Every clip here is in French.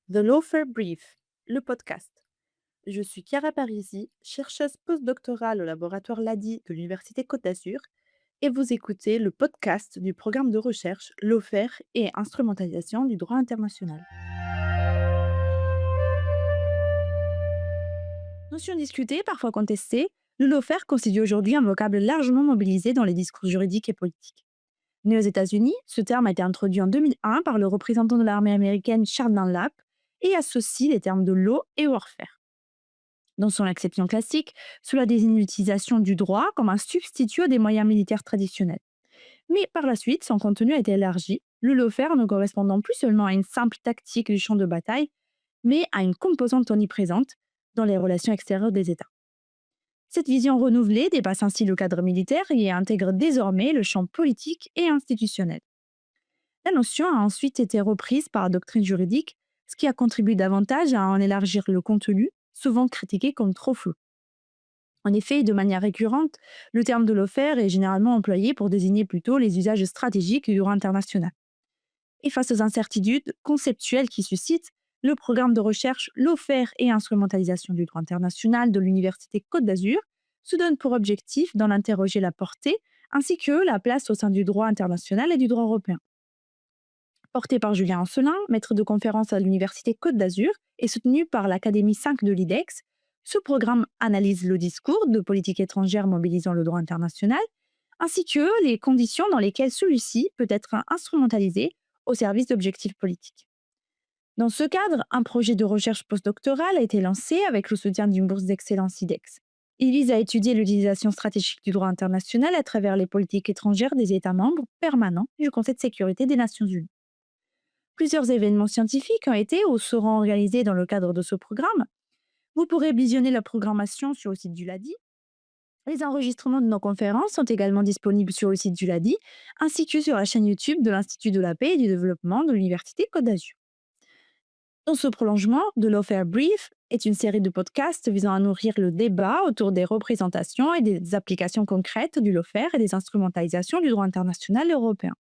The Lawfare Brief, le podcast. Je suis Chiara Parisi, chercheuse postdoctorale au laboratoire LADI de l'Université Côte d'Azur, et vous écoutez le podcast du programme de recherche Lawfare et instrumentalisation du droit international. Notion discutée, parfois contestée, le lawfare constitue aujourd'hui un vocable largement mobilisé dans les discours juridiques et politiques. Né aux États-Unis, ce terme a été introduit en 2001 par le représentant de l'armée américaine Charles Dunlap et associe les termes de law et warfare. Dans son acception classique, cela désigne l'utilisation du droit comme un substitut à des moyens militaires traditionnels. Mais par la suite, son contenu a été élargi, le lawfare ne correspondant plus seulement à une simple tactique du champ de bataille, mais à une composante omniprésente dans les relations extérieures des États. Cette vision renouvelée dépasse ainsi le cadre militaire et intègre désormais le champ politique et institutionnel. La notion a ensuite été reprise par la doctrine juridique, ce qui a contribué davantage à en élargir le contenu, souvent critiqué comme trop flou. En effet, de manière récurrente, le terme de lawfare est généralement employé pour désigner plutôt les usages stratégiques du droit international. Et face aux incertitudes conceptuelles qui suscitent, le programme de recherche Lawfare et instrumentalisation du droit international de l'Université Côte d'Azur se donne pour objectif d'en interroger la portée ainsi que la place au sein du droit international et du droit européen. Porté par Julien Ancelin, maître de conférence à l'Université Côte d'Azur et soutenu par l'Académie 5 de l'IDEX, ce programme analyse le discours de politique étrangère mobilisant le droit international, ainsi que les conditions dans lesquelles celui-ci peut être instrumentalisé au service d'objectifs politiques. Dans ce cadre, un projet de recherche postdoctorale a été lancé avec le soutien d'une bourse d'excellence IDEX. Il vise à étudier l'utilisation stratégique du droit international à travers les politiques étrangères des États membres permanents du Conseil de sécurité des Nations Unies. Plusieurs événements scientifiques ont été ou seront organisés dans le cadre de ce programme. Vous pourrez visionner la programmation sur le site du LADI. Les enregistrements de nos conférences sont également disponibles sur le site du LADI, ainsi que sur la chaîne YouTube de l'Institut de la paix et du développement de l'Université Côte d'Azur. Dans ce prolongement, The Lawfare Brief est une série de podcasts visant à nourrir le débat autour des représentations et des applications concrètes du lawfare et des instrumentalisations du droit international européen.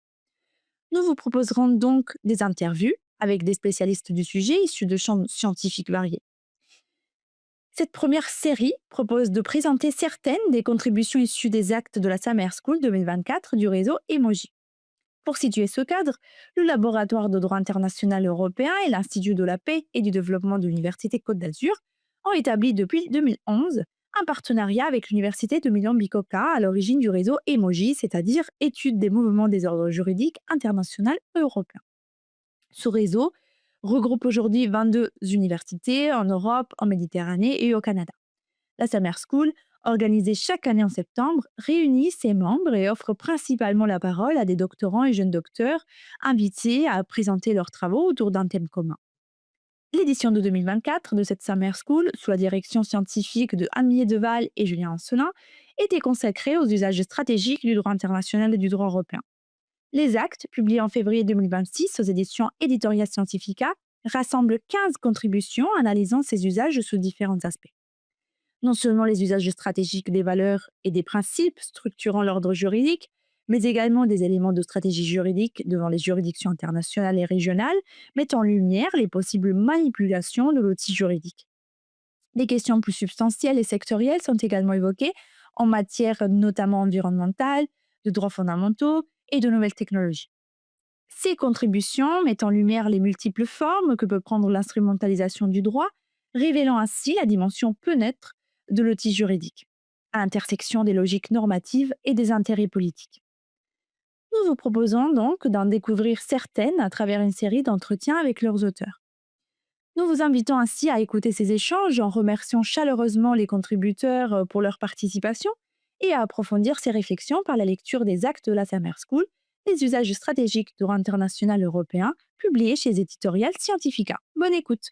Nous vous proposerons donc des interviews avec des spécialistes du sujet issus de champs scientifiques variés. Cette première série propose de présenter certaines des contributions issues des actes de la Summer School 2024 du réseau Emoji. Pour situer ce cadre, le laboratoire de droit international européen et l'Institut de la paix et du développement de l'Université Côte d'Azur ont établi depuis 2011 un partenariat avec l'Université de Milan-Bicocca à l'origine du réseau Emoji, c'est-à-dire Étude des mouvements des ordres juridiques international européens. Ce réseau regroupe aujourd'hui 22 universités en Europe, en Méditerranée et au Canada. La Summer School, organisée chaque année en septembre, réunit ses membres et offre principalement la parole à des doctorants et jeunes docteurs invités à présenter leurs travaux autour d'un thème commun. L'édition de 2024 de cette Summer School, sous la direction scientifique de Anne Deval et Julien Ancelin, était consacrée aux usages stratégiques du droit international et du droit européen. Les actes, publiés en février 2026 aux éditions Editorial Scientifica, rassemblent 15 contributions analysant ces usages sous différents aspects. Non seulement les usages stratégiques des valeurs et des principes structurant l'ordre juridique, mais également des éléments de stratégie juridique devant les juridictions internationales et régionales, mettent en lumière les possibles manipulations de l'outil juridique. Des questions plus substantielles et sectorielles sont également évoquées en matière notamment environnementale, de droits fondamentaux et de nouvelles technologies. Ces contributions mettent en lumière les multiples formes que peut prendre l'instrumentalisation du droit, révélant ainsi la dimension peu neutre de l'outil juridique, à l'intersection des logiques normatives et des intérêts politiques. Nous vous proposons donc d'en découvrir certaines à travers une série d'entretiens avec leurs auteurs. Nous vous invitons ainsi à écouter ces échanges en remerciant chaleureusement les contributeurs pour leur participation et à approfondir ces réflexions par la lecture des actes de la Summer School, les usages stratégiques du droit international européen, publiés chez Editorial Scientifica. Bonne écoute!